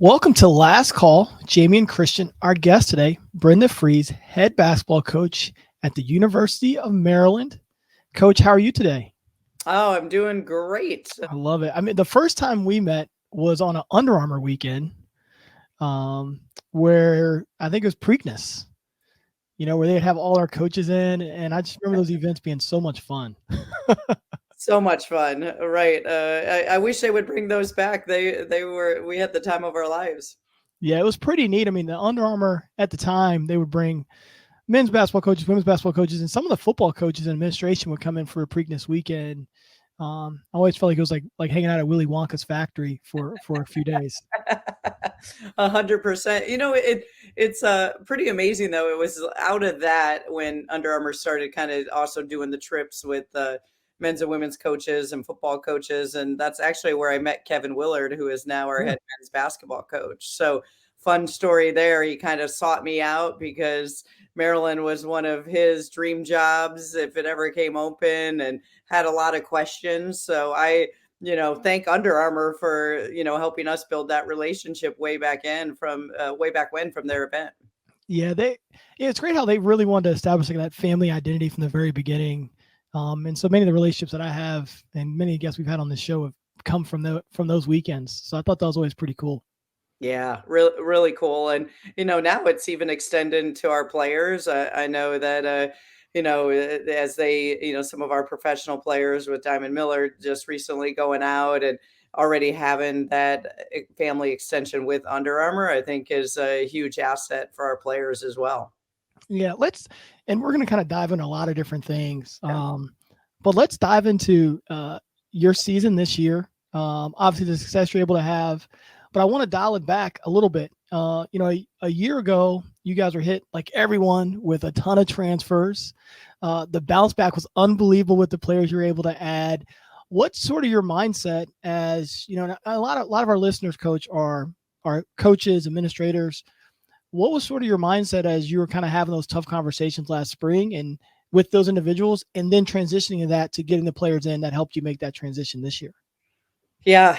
Welcome to Last Call, Jamion Christian. Our guest today, Brenda Frese, head basketball coach at the University of Maryland. Coach, how are you today? Oh, I'm doing great. I love it. I mean, the first time we met was on an Under Armour weekend, where I think it was Preakness, where they'd have all our coaches in. And I just remember those events being so much fun. So much fun, right? I wish they would bring those back. We had the time of our lives. Yeah, it was pretty neat. I mean, the Under Armour at the time, they would bring men's basketball coaches, women's basketball coaches, and some of the football coaches and administration would come in for a Preakness weekend. I always felt like it was like hanging out at Willy Wonka's factory for a few days. 100%. It's pretty amazing though. It was out of that when Under Armour started kind of also doing the trips with men's and women's coaches and football coaches, and that's actually where I met Kevin Willard, who is now our Yeah. head men's basketball coach. So fun story there. He kind of sought me out because Maryland was one of his dream jobs if it ever came open, and had a lot of questions. So I thank Under Armour for, helping us build that relationship way back when from their event. Yeah, it's great how they really wanted to establish like that family identity from the very beginning. And so many of the relationships that I have and many guests we've had on this show have come from those weekends. So I thought that was always pretty cool. Yeah, really, really cool. And, now it's even extended to our players. I know that, as some of our professional players with Diamond Miller just recently going out and already having that family extension with Under Armour, I think is a huge asset for our players as well. Yeah, and we're going to kind of dive into a lot of different things. Yeah. But let's dive into your season this year. Obviously, the success you're able to have, but I want to dial it back a little bit. A year ago, you guys were hit like everyone with a ton of transfers. The bounce back was unbelievable with the players you're able to add. What's sort of your mindset as a lot of our listeners, coach, are coaches, administrators. What was sort of your mindset as you were kind of having those tough conversations last spring and with those individuals, and then transitioning to that to getting the players in that helped you make that transition this year? Yeah,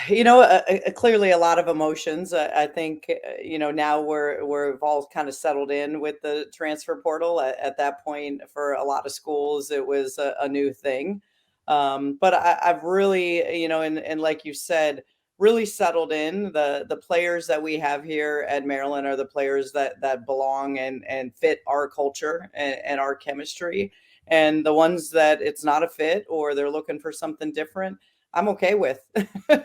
clearly a lot of emotions. I think now we've all kind of settled in with the transfer portal. At that point, for a lot of schools, it was a new thing. But I've really, and like you said, really settled in. The players that we have here at Maryland are the players that belong and fit our culture and our chemistry. And the ones that it's not a fit or they're looking for something different, I'm okay with.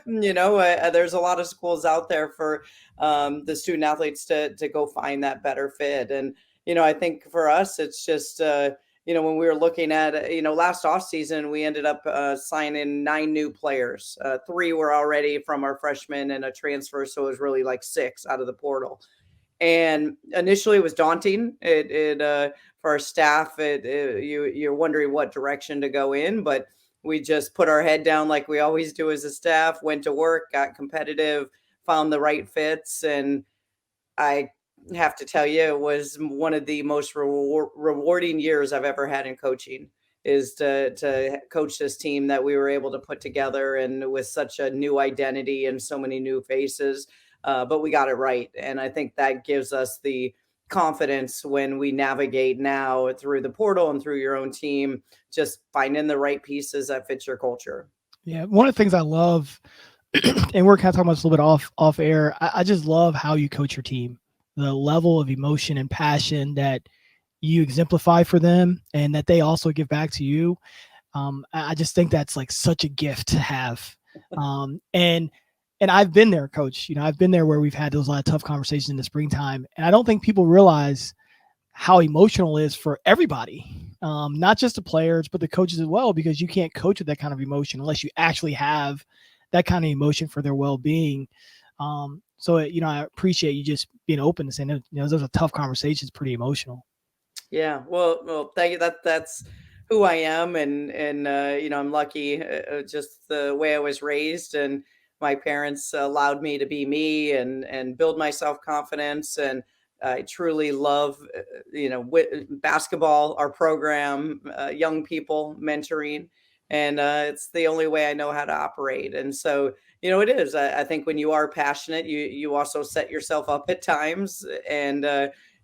There's a lot of schools out there for the student athletes to go find that better fit. And I think for us, it's just when we were looking at last off season, we ended up signing 9 new players. 3 were already from our freshmen and a transfer, so it was really like 6 out of the portal. And initially, it was daunting. It For our staff, you're wondering what direction to go in, but we just put our head down like we always do as a staff, went to work, got competitive, found the right fits. And I have to tell you, it was one of the most rewarding years I've ever had in coaching, is to coach this team that we were able to put together, and with such a new identity and so many new faces. But we got it right. And I think that gives us the confidence when we navigate now through the portal and through your own team, just finding the right pieces that fit your culture. Yeah, one of the things I love, and we're kind of talking about this a little bit off air. I just love how you coach your team, the level of emotion and passion that you exemplify for them, and that they also give back to you. I just think that's like such a gift to have. And I've been there, coach. I've been there where we've had those lot of tough conversations in the springtime, and I don't think people realize how emotional it is for everybody, not just the players, but the coaches as well, because you can't coach with that kind of emotion unless you actually have that kind of emotion for their well-being. I appreciate you just being open and saying, those are tough conversations, pretty emotional. Yeah, well, thank you. That's who I am, and I'm lucky. Just the way I was raised, and my parents allowed me to be me and build my self confidence. And I truly love, basketball, our program, young people mentoring. And it's the only way I know how to operate. And so, it is. I think when you are passionate, you also set yourself up at times, and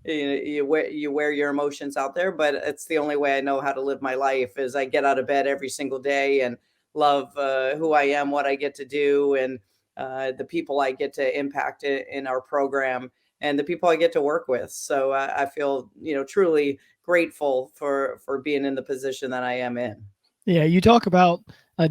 you wear your emotions out there. But it's the only way I know how to live my life. Is I get out of bed every single day and love who I am, what I get to do, and the people I get to impact in our program, and the people I get to work with. So I feel truly grateful for being in the position that I am in. Yeah, you talk about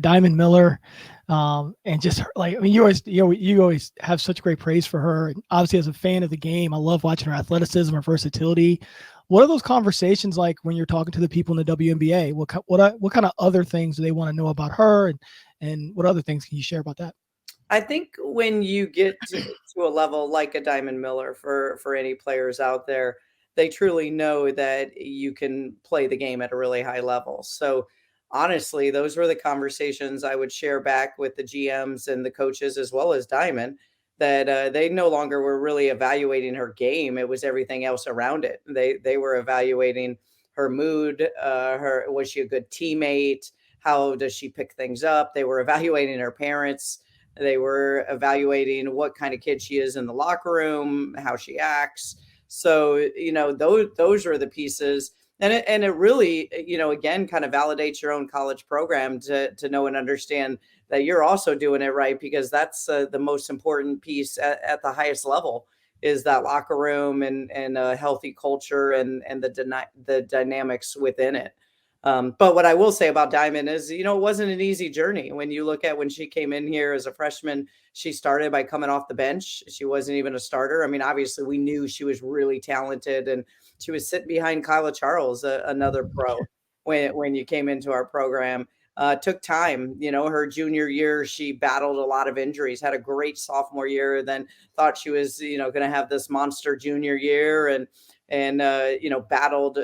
Diamond Miller, and just like, I mean, you always have such great praise for her. And obviously, as a fan of the game, I love watching her athleticism, her versatility. What are those conversations like when you're talking to the people in the WNBA? What kind of other things do they want to know about her, and what other things can you share about that? I think when you get to a level like a Diamond Miller, for any players out there, they truly know that you can play the game at a really high level. So honestly, those were the conversations I would share back with the GMs and the coaches as well as Diamond, that they no longer were really evaluating her game. It was everything else around it. They were evaluating her mood, her was she a good teammate? How does she pick things up? They were evaluating her parents. They were evaluating what kind of kid she is in the locker room, how she acts. So, those are the pieces. And it really, again, kind of validates your own college program to know and understand that you're also doing it right, because that's the most important piece at the highest level, is that locker room and a healthy culture and the dynamics within it. But what I will say about Diamond is, it wasn't an easy journey. When you look at when she came in here as a freshman, she started by coming off the bench. She wasn't even a starter. I mean, obviously, we knew she was really talented, and she was sitting behind Kyla Charles, another pro, when you came into our program. Took time. Her junior year, she battled a lot of injuries, had a great sophomore year, then thought she was, going to have this monster junior year, and battled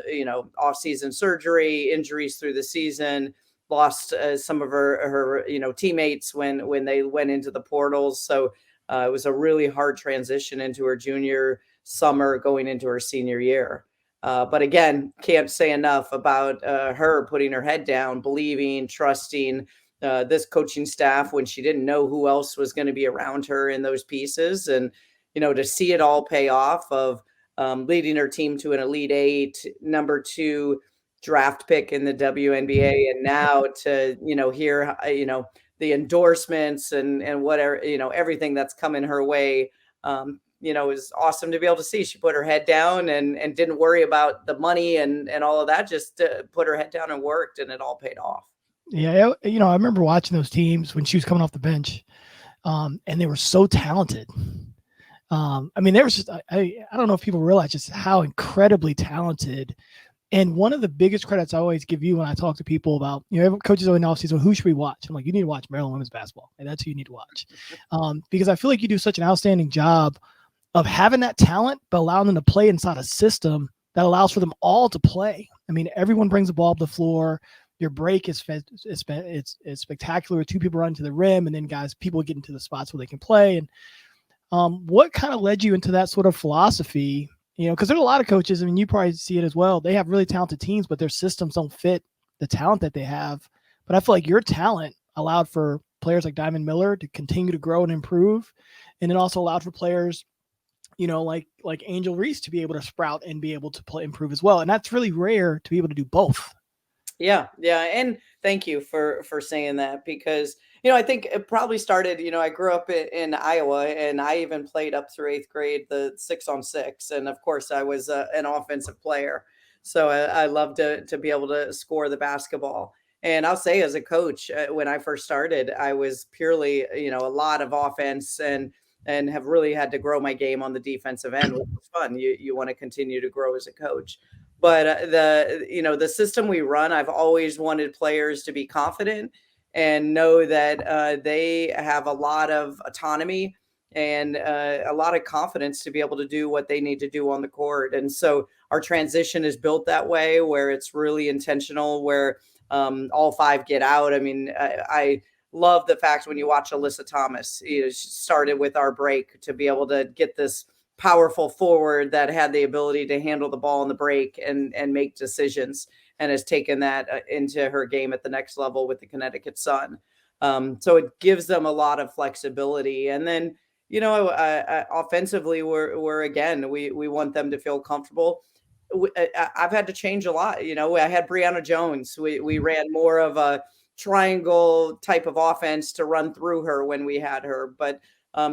off-season surgery, injuries through the season, lost some of her teammates when they went into the portals. So it was a really hard transition into her junior summer, going into her senior year. But again, can't say enough about her putting her head down, believing, trusting this coaching staff when she didn't know who else was going to be around her in those pieces. And to see it all pay off, of leading her team to an Elite Eight, number two draft pick in the WNBA, and now to hear the endorsements and whatever, everything that's coming her way. Is awesome to be able to see. She put her head down and didn't worry about the money and all of that. Just put her head down and worked, and it all paid off. Yeah, I remember watching those teams when she was coming off the bench, and they were so talented. I mean, there was just I don't know if people realize just how incredibly talented. And one of the biggest credits I always give you when I talk to people about, coaches in the offseason, who should we watch? I'm like, you need to watch Maryland women's basketball. And that's who you need to watch. Because I feel like you do such an outstanding job of having that talent, but allowing them to play inside a system that allows for them all to play. I mean, everyone brings the ball up the floor. Your break is it's spectacular. Two people run to the rim, and then people get into the spots where they can play. And what kind of led you into that sort of philosophy? Because there's a lot of coaches, I mean, you probably see it as well. They have really talented teams, but their systems don't fit the talent that they have. But I feel like your talent allowed for players like Diamond Miller to continue to grow and improve. And it also allowed for players, like Angel Reese, to be able to sprout and be able to improve as well. And that's really rare to be able to do both. Yeah, yeah, and thank you for saying that, because I think it probably started. I grew up in Iowa, and I even played up through eighth grade the 6-on-6, and of course I was an offensive player, so I love to be able to score the basketball. And I'll say, as a coach, when I first started, I was purely a lot of offense, and have really had to grow my game on the defensive end, which was fun. You want to continue to grow as a coach. But the system we run, I've always wanted players to be confident and know that they have a lot of autonomy and a lot of confidence to be able to do what they need to do on the court. And so our transition is built that way, where it's really intentional, where all five get out. I mean, I love the fact when you watch Alyssa Thomas, she started with our break to be able to get this powerful forward that had the ability to handle the ball in the break and make decisions. and has taken that into her game at the next level with the Connecticut Sun. So it gives them a lot of flexibility. And then, offensively, we're again, we want them to feel comfortable. I've had to change a lot. I had Brianna Jones. We ran more of a triangle type of offense to run through her when we had her. But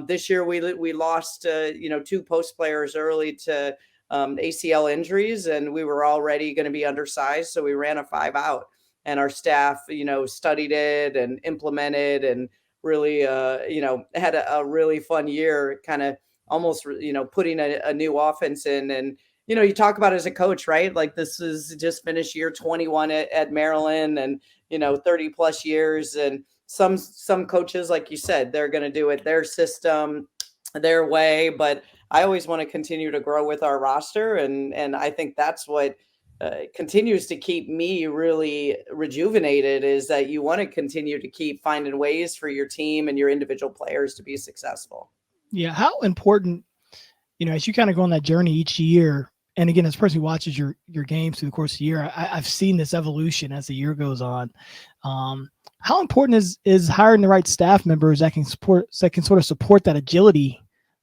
this year we lost, two post players early to ACL injuries, and we were already going to be undersized. So we ran a 5 out, and our staff, studied it and implemented and really, had a really fun year, kind of almost, putting a new offense in. And, you talk about it as a coach, right? Like, this is just finished year 21 at Maryland, and, 30 plus years. And some coaches, like you said, they're going to do it their system, their way. But I always want to continue to grow with our roster. And I think that's what continues to keep me really rejuvenated, is that you want to continue to keep finding ways for your team and your individual players to be successful. Yeah. How important, as you kind of go on that journey each year, and again, as a person who watches your games through the course of the year, I've seen this evolution as the year goes on. How important is hiring the right staff members that can sort of support that agility,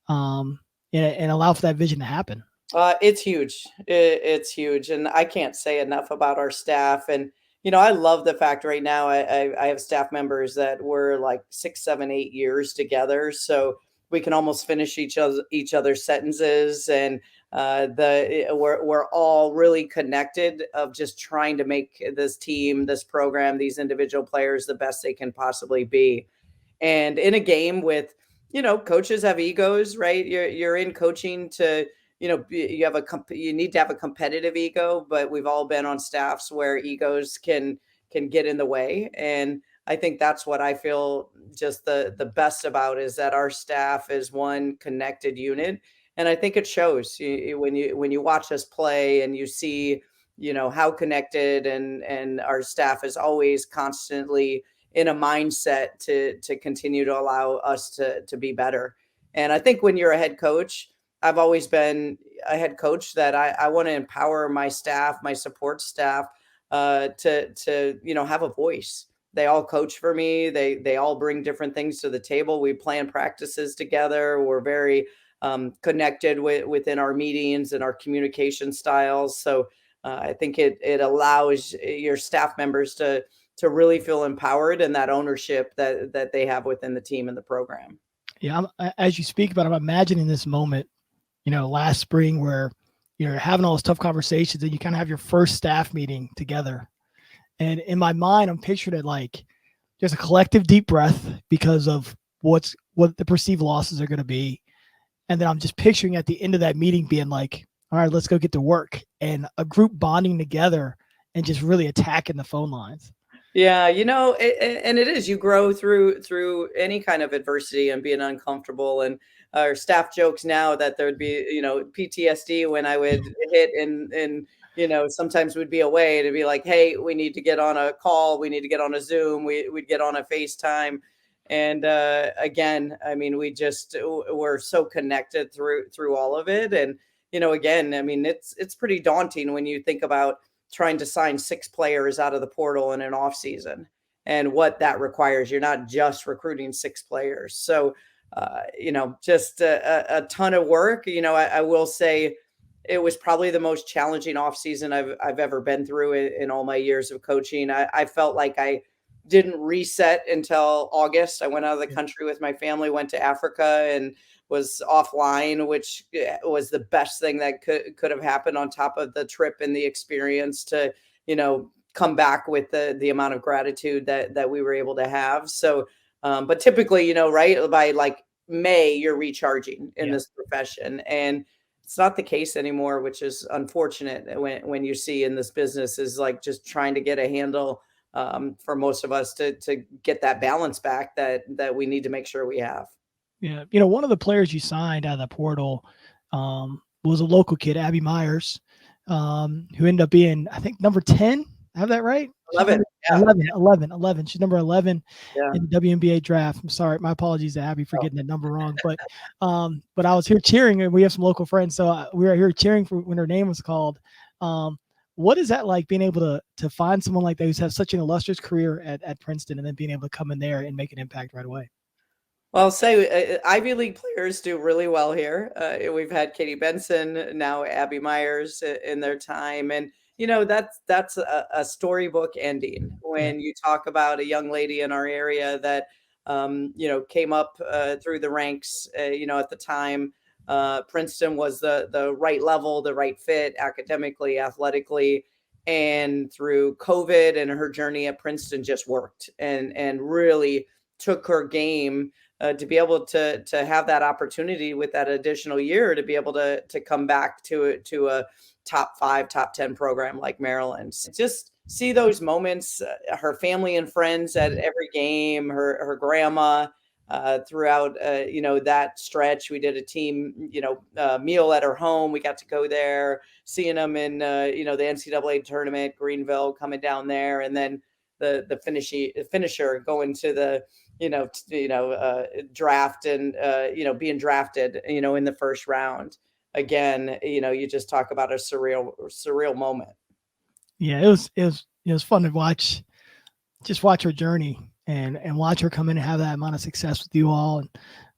and allow for that vision to happen? It's huge. It's huge. And I can't say enough about our staff. And, I love the fact right now I have staff members that were like 6, 7, 8 years together. So we can almost finish each other's sentences. And we're all really connected of just trying to make this team, this program, these individual players the best they can possibly be. And in a game with, coaches have egos, right? You're in coaching to, you need to have a competitive ego, but we've all been on staffs where egos can get in the way. And I think that's what I feel just the best about, is that our staff is one connected unit. And I think it shows when you watch us play, and you see, how connected, and our staff is always constantly in a mindset to continue to allow us to be better. And I think when you're a head coach, I've always been a head coach that I want to empower my staff, my support staff, to have a voice. They all coach for me. They all bring different things to the table. We plan practices together. We're very connected within our meetings and our communication styles. So I think it allows your staff members to really feel empowered, and that ownership that they have within the team and the program. Yeah, as you speak about it, I'm imagining this moment, last spring, where you're having all those tough conversations, and you kind of have your first staff meeting together. And in my mind, I'm picturing it like there's a collective deep breath because of what the perceived losses are going to be. And then I'm just picturing at the end of that meeting being like, all right, let's go get to work, and a group bonding together and just really attacking the phone lines. Yeah, and it is, you grow through any kind of adversity and being uncomfortable. And our staff jokes now that there'd be, PTSD when I would hit, and sometimes we'd be away to be like, hey, we need to get on a call, we need to get on a Zoom, we'd get on a FaceTime. And again, I mean, we're so connected through all of it. And, again, I mean, it's pretty daunting when you think about trying to sign 6 players out of the portal in an off season, and what that requires. You're not just recruiting 6 players. So, just a ton of work. I will say it was probably the most challenging off season I've ever been through in all my years of coaching. I felt like I didn't reset until August. I went out of the country with my family, went to Africa, and was offline, which was the best thing that could have happened, on top of the trip and the experience, to, come back with the amount of gratitude that we were able to have. So, but typically, right by like May, you're recharging in this profession, and it's not the case anymore, which is unfortunate when you see in this business, is like just trying to get a handle, for most of us to get that balance back that we need to make sure we have. Yeah. One of the players you signed out of the portal was a local kid, Abby Myers, who ended up being, I think, number 10. I have that right? 11. Yeah. 11. She's number 11 in the WNBA draft. I'm sorry. My apologies to Abby for getting that number wrong. But I was here cheering, and we have some local friends. So we were here cheering for when her name was called. What is that like, being able to find someone like that who's had such an illustrious career at Princeton, and then being able to come in there and make an impact right away? Well, I'll say Ivy League players do really well here. We've had Katie Benson, now Abby Myers in their time, and that's a storybook ending Yeah. when you talk about a young lady in our area that came up through the ranks. At the time, Princeton was the right level, the right fit academically, athletically, and through COVID and her journey at Princeton just worked and really took her game to be able to have that opportunity with that additional year to be able to come back to a top 5, top 10 program like Maryland's. Just see those moments, her family and friends at every game, her grandma throughout that stretch. We did a team meal at her home. We got to go there, seeing them in the NCAA tournament, Greenville, coming down there, and then the finisher going to the draft and being drafted in the first round. Again, you just talk about a surreal moment. Yeah, it was fun to watch, just watch her journey, and watch her come in and have that amount of success with you all.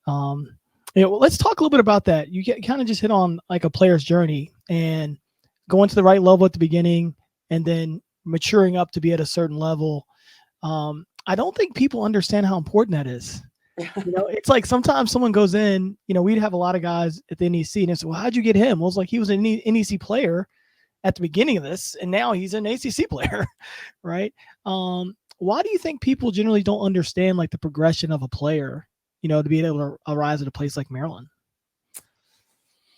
And let's talk a little bit about that. You kind of just hit on like a player's journey and going to the right level at the beginning, and then maturing up to be at a certain level. I don't think people understand how important that is. It's like sometimes someone goes in, we'd have a lot of guys at the NEC, and they say, well, how'd you get him? Well, it's like he was an NEC player at the beginning of this, and now he's an ACC player, right? Why do you think people generally don't understand like the progression of a player, to be able to arise at a place like Maryland?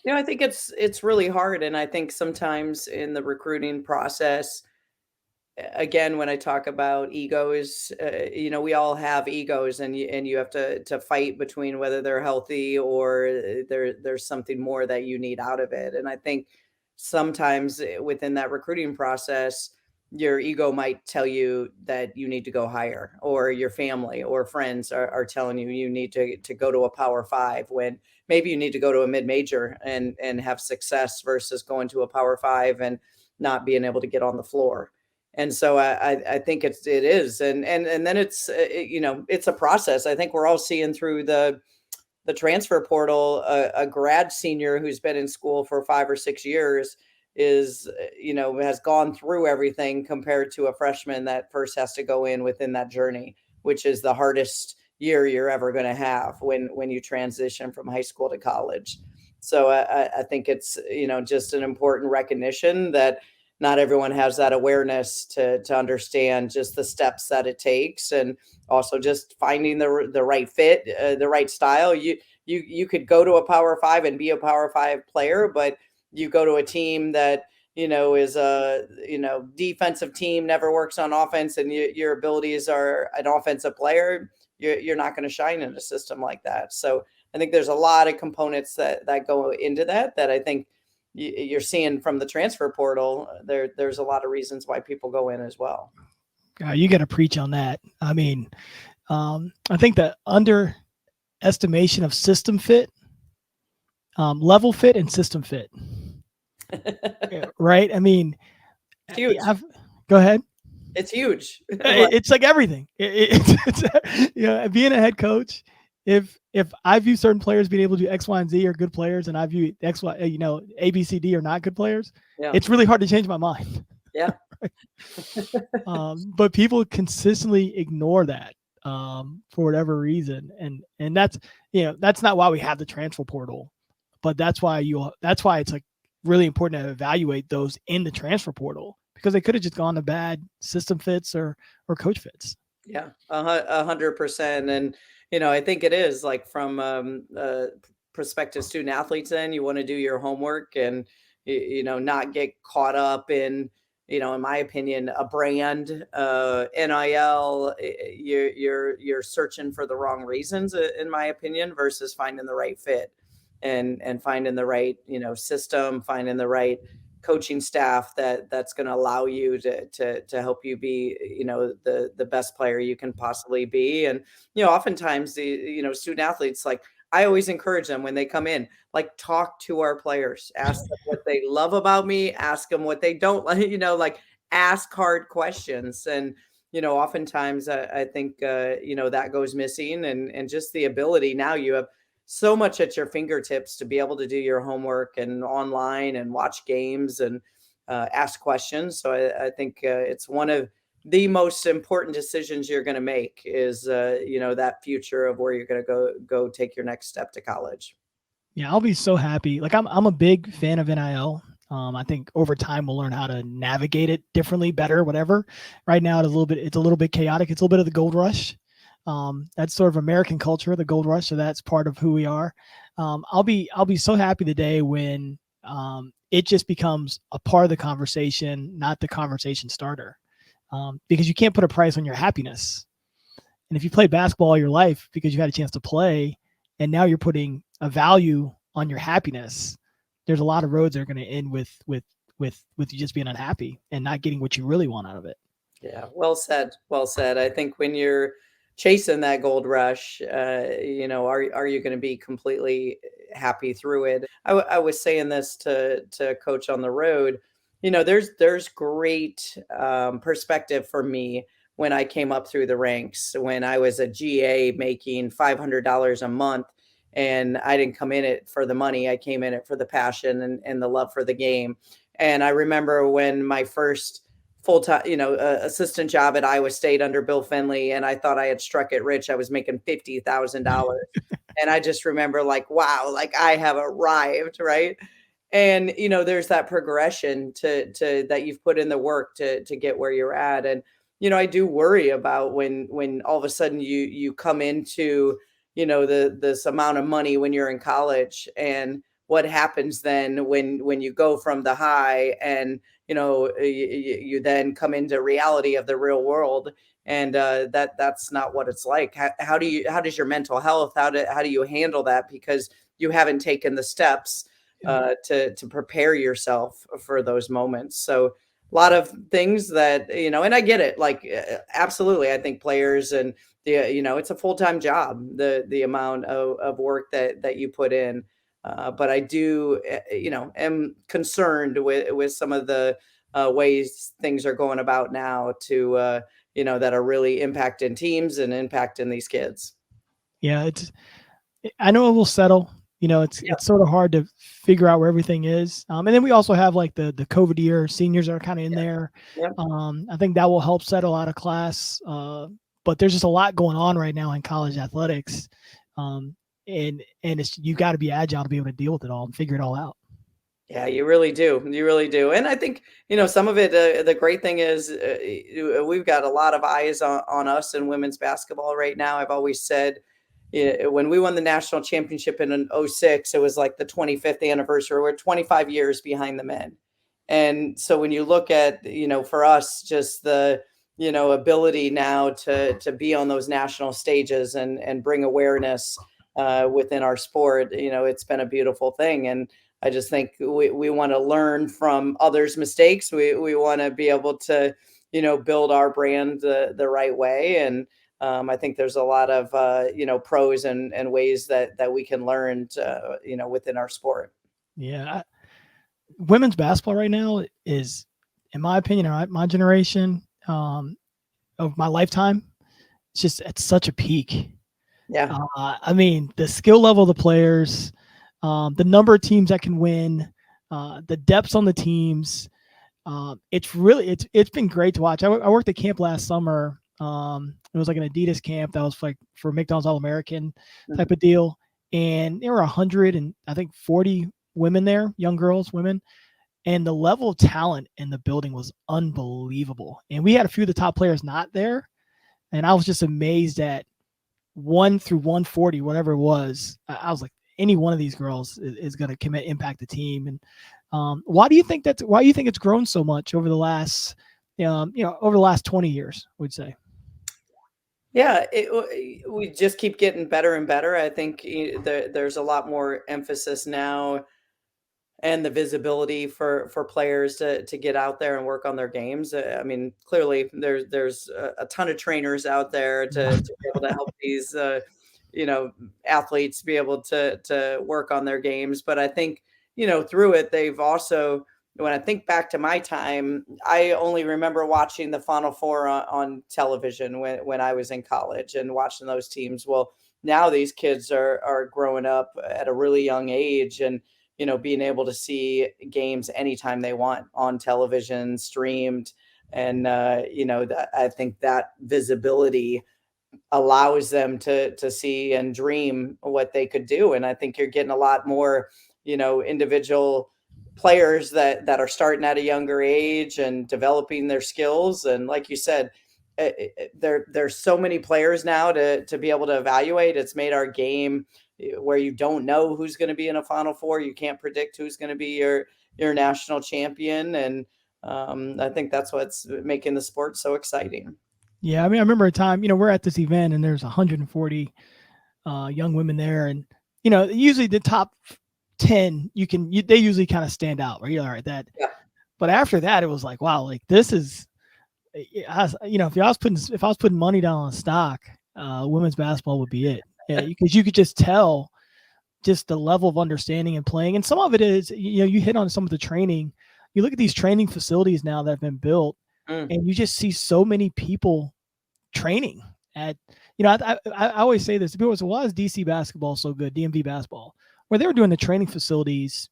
I think it's really hard, and I think sometimes in the recruiting process, again, when I talk about egos, we all have egos, and you have to fight between whether they're healthy or there's something more that you need out of it. And I think sometimes within that recruiting process, your ego might tell you that you need to go higher, or your family or friends are telling you need to go to a Power Five, when maybe you need to go to a mid major and have success versus going to a Power Five and not being able to get on the floor. And so I think it is, and then it's a process. I think we're all seeing through the transfer portal, a grad senior who's been in school for 5 or 6 years is has gone through everything compared to a freshman that first has to go in within that journey, which is the hardest year you're ever going to have when you transition from high school to college. So I think it's just an important recognition that not everyone has that awareness to understand just the steps that it takes, and also just finding the right fit, the right style. You could go to a Power Five and be a Power Five player, but you go to a team that is a defensive team, never works on offense, and your abilities are an offensive player. You're not going to shine in a system like that. So I think there's a lot of components that go into that I think you're seeing from the transfer portal. There's a lot of reasons why people go in as well. You got to preach on that. I mean, I think the underestimation of system fit, level fit, and system fit. Right? I mean, huge. Go ahead. It's huge. It's like everything. It's being a head coach. If I view certain players being able to do X, Y, and Z are good players, and I view X, Y, A, B, C, D are not good players, it's really hard to change my mind. Yeah. But people consistently ignore that for whatever reason, and that's not why we have the transfer portal, but that's why it's like really important to evaluate those in the transfer portal, because they could have just gone to bad system fits or coach fits. Yeah, 100%. And I think it is like from prospective student athletes. Then you want to do your homework and not get caught up in in my opinion, a brand, NIL. You're searching for the wrong reasons, in my opinion, versus finding the right fit and finding the right system, finding the right coaching staff that's going to allow you to help you be the best player you can possibly be. And oftentimes the student athletes like, I always encourage them when they come in, like, talk to our players, ask them what they love about me, ask them what they don't like, like, ask hard questions. And, oftentimes I think, that goes missing. And just the ability now you have so much at your fingertips to be able to do your homework and online and watch games and ask questions. So I think it's one of the most important decisions you're going to make is that future of where you're going to go take your next step to college. Yeah, I'll be so happy. Like I'm a big fan of NIL. I think over time we'll learn how to navigate it differently, better, whatever. Right now it's a little bit chaotic. It's a little bit of the gold rush. That's sort of American culture, the gold rush. So that's part of who we are. I'll be so happy the day when it just becomes a part of the conversation, not the conversation starter. Because you can't put a price on your happiness. And if you play basketball all your life because you had a chance to play, and now you're putting a value on your happiness, there's a lot of roads that are going to end with you just being unhappy and not getting what you really want out of it. Yeah, well said. Well said. I think when you're chasing that gold rush, are you going to be completely happy through it? I was saying this to coach on the road. There's great perspective for me when I came up through the ranks, when I was a GA making $500 a month. And I didn't come in it for the money. I came in it for the passion and the love for the game. And I remember when my first full time, assistant job at Iowa State under Bill Finley, and I thought I had struck it rich. I was making $50,000, and I just remember like, wow, like I have arrived, right? And there's that progression to that you've put in the work to get where you're at. And I do worry about when all of a sudden you come into this amount of money when you're in college, and what happens then when you go from the high and you then come into reality of the real world. And that's not what it's like. How does your mental health, how do you handle that, because you haven't taken the steps to prepare yourself for those moments. So a lot of things that, and I get it, like absolutely. I think players and it's a full-time job, the amount of work that you put in. But I do, am concerned with some of the ways things are going about now to, that are really impacting teams and impacting these kids. Yeah, I know it will settle. Yeah. It's sort of hard to figure out where everything is. And then we also have like the COVID year seniors are kind of in Yeah. there. Yeah. I think that will help settle out of class. But there's just a lot going on right now in college athletics. And you got to be agile to be able to deal with it all and figure it all out. Yeah, you really do. You really do. And I think, some of it, the great thing is we've got a lot of eyes on us in women's basketball right now. I've always said, when we won the national championship in '06, it was like the 25th anniversary. We're 25 years behind the men. And so when you look at, for us, just the, ability now to be on those national stages and bring awareness within our sport, it's been a beautiful thing. And I just think we want to learn from others' mistakes. We want to be able to, build our brand the right way. And I think there's a lot of, pros and ways that we can learn to, within our sport. Yeah. Women's basketball right now is, in my opinion, my generation of my lifetime, it's just at such a peak. Yeah. I mean, the skill level of the players, the number of teams that can win, the depths on the teams. It's been great to watch. I worked at camp last summer. It was like an Adidas camp that was like for McDonald's All American type of deal, and there were 100 and I think 40 women there, young girls, women, and the level of talent in the building was unbelievable. And we had a few of the top players not there, and I was just amazed at 1 through 140, whatever it was. I was like, any one of these girls is going to impact the team. And why do you think it's grown so much over the last, over the last 20 years, I would say? Yeah, we just keep getting better and better. I think there's a lot more emphasis now and the visibility for players to get out there and work on their games. I mean, clearly there's a ton of trainers out there to be able to help these athletes be able to work on their games. But I think, through it, they've also, when I think back to my time, I only remember watching the Final Four on television when I was in college and watching those teams. Well, now these kids are growing up at a really young age, and being able to see games anytime they want on television, streamed, and I think that visibility allows them to see and dream what they could do. And I think you're getting a lot more, individual players that are starting at a younger age and developing their skills. And like you said, there's so many players now to be able to evaluate. It's made our game where you don't know who's going to be in a Final Four. You can't predict who's going to be your national champion. And I think that's what's making the sport so exciting. Yeah, I mean, I remember a time, we're at this event and there's 140 young women there, and usually the top 10 they usually kind of stand out, right? All right, that. Yeah. But after that, it was like, wow, like this is, if I was putting money down on stock, women's basketball would be it, because you could just tell just the level of understanding and playing. And some of it is, you hit on some of the training. You look at these training facilities now that have been built, and you just see so many people training at, I always say this, people say, why is DC basketball so good, DMV basketball? Where they were doing the training facilities,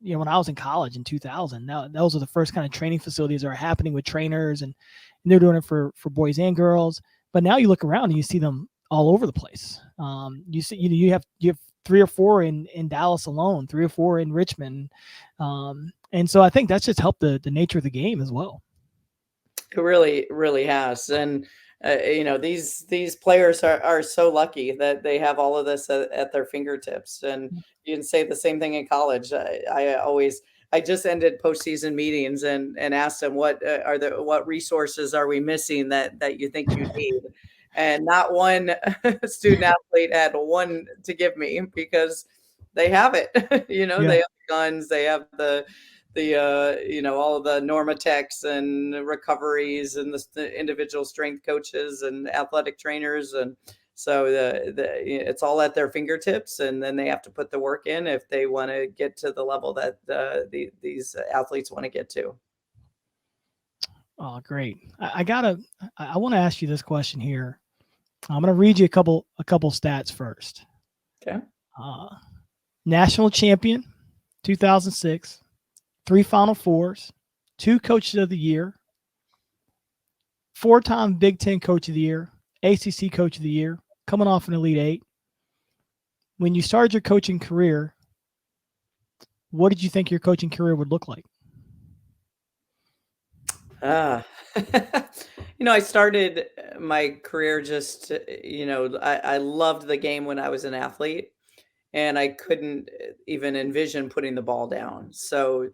when I was in college in 2000. Now those are the first kind of training facilities that are happening with trainers, and they're doing it for boys and girls. But now you look around and you see them all over the place. You see, you have 3 or 4 in Dallas alone, 3 or 4 in Richmond, and so I think that's just helped the nature of the game as well. It really, really has. And these players are so lucky that they have all of this at their fingertips. And you can say the same thing in college. I just ended postseason meetings and asked them, what resources are we missing that you think you need? And not one student athlete had one to give me, because they have it. They have the guns, they have the all of the Normatechs and recoveries and the individual strength coaches and athletic trainers. And so it's all at their fingertips, and then they have to put the work in if they want to get to the level that these athletes want to get to. Oh, great. I want to ask you this question here. I'm going to read you a couple stats first. Okay. National champion, 2006, 3 Final Fours, 2 Coaches of the Year, 4-time Big Ten Coach of the Year, ACC Coach of the Year, coming off an Elite 8. When you started your coaching career, what did you think your coaching career would look like? I started my career just, I loved the game when I was an athlete, and I couldn't even envision putting the ball down. So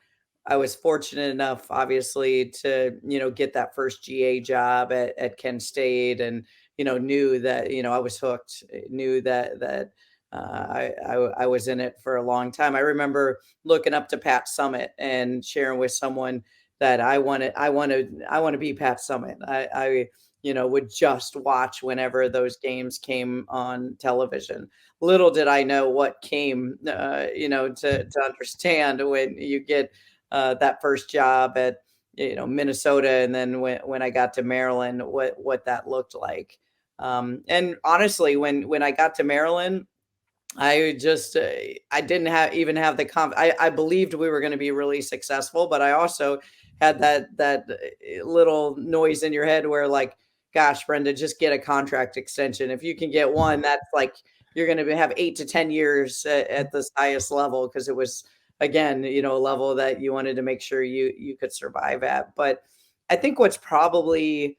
I was fortunate enough, obviously, to, get that first GA job at Kent State, and, knew that, I was hooked, knew that I was in it for a long time. I remember looking up to Pat Summitt and sharing with someone that I want to be Pat Summitt. I would just watch whenever those games came on television. Little did I know what came, to understand when you get that first job at, Minnesota. And then when I got to Maryland, what that looked like. And honestly, when I got to Maryland, I just I didn't even have the I believed we were going to be really successful, but I also had that little noise in your head where, like, gosh, Brenda, just get a contract extension. If you can get one, that's like you're going to have 8 to 10 years at this highest level, because it was, again, a level that you wanted to make sure you could survive at. But I think what's probably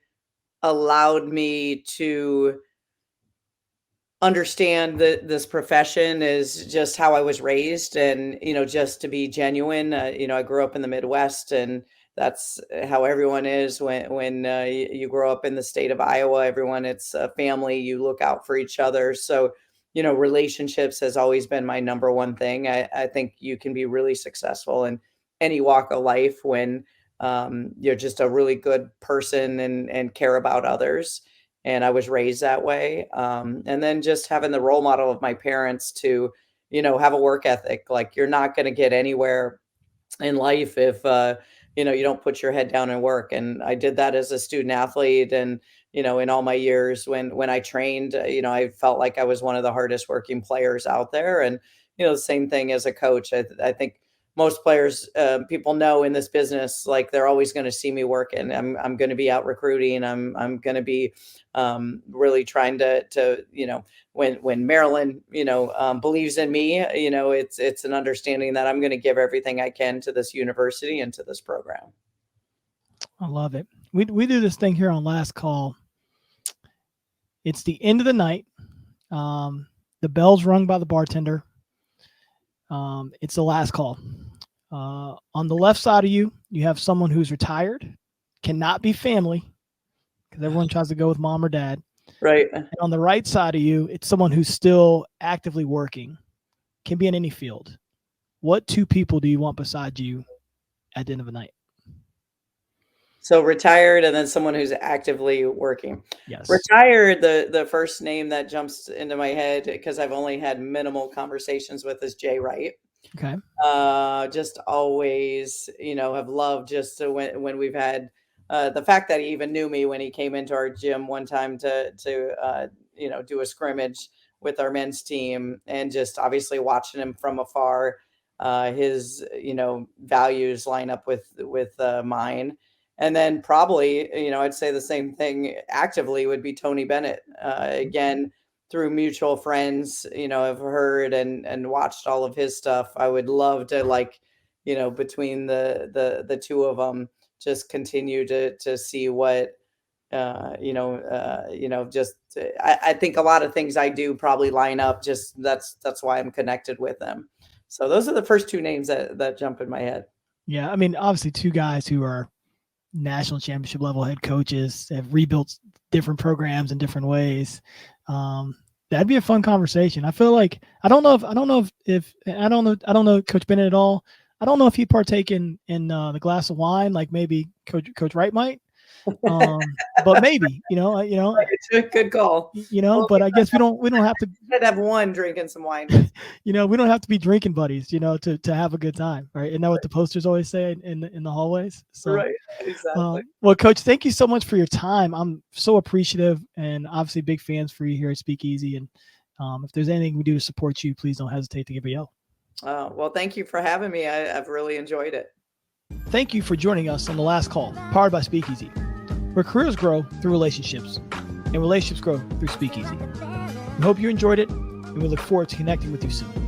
allowed me to understand that this profession is just how I was raised, and, just to be genuine. I grew up in the Midwest, and that's how everyone is when you grow up in the state of Iowa. Everyone, it's a family. You look out for each other. So, relationships has always been my number one thing. I think you can be really successful in any walk of life when you're just a really good person and care about others. and I was raised that way. And then just having the role model of my parents to, have a work ethic. Like, you're not going to get anywhere in life if you don't put your head down and work. And I did that as a student athlete, and in all my years when I trained, I felt like I was one of the hardest working players out there. And the same thing as a coach. I think most players, people know in this business, like, they're always going to see me working. I'm going to be out recruiting. I'm going to be really trying to when Maryland believes in me, it's an understanding that I'm going to give everything I can to this university and to this program. I love it. We do this thing here on Last Call. It's the end of the night. The bell's rung by the bartender. It's the last call. On the left side of you, you have someone who's retired, cannot be family, because everyone tries to go with mom or dad. Right. And on the right side of you, it's someone who's still actively working, can be in any field. What two people do you want beside you at the end of the night? So retired, and then someone who's actively working. Yes. Retired, the first name that jumps into my head, because I've only had minimal conversations with, is Jay Wright. Okay. Just always, have loved just to when we've had the fact that he even knew me when he came into our gym one time to do a scrimmage with our men's team, and just obviously watching him from afar, his values line up with mine. And then probably, I'd say the same thing actively would be Tony Bennett. Again, through mutual friends, I've heard and watched all of his stuff. I would love to, between the two of them, just continue to see what, I think a lot of things I do probably line up. Just that's why I'm connected with them. So those are the first two names that jump in my head. Yeah. I mean, obviously 2 guys who are national championship level head coaches, have rebuilt different programs in different ways. That'd be a fun conversation. I feel like, I don't know Coach Bennett at all. I don't know if he'd partake in the glass of wine, like maybe Coach Wright might. But maybe, it's a good call. But I guess we don't have to. I'd have one drinking some wine with. We don't have to be drinking buddies, to have a good time, right? Isn't that what the posters always say in the hallways? So, right, exactly. Well, Coach, thank you so much for your time. I'm so appreciative, and obviously big fans for you here at Speakeasy. And if there's anything we do to support you, please don't hesitate to give a yell. Well, thank you for having me. I've really enjoyed it. Thank you for joining us on The Last Call, powered by Speakeasy, where careers grow through relationships, and relationships grow through Speakeasy. We hope you enjoyed it, and we look forward to connecting with you soon.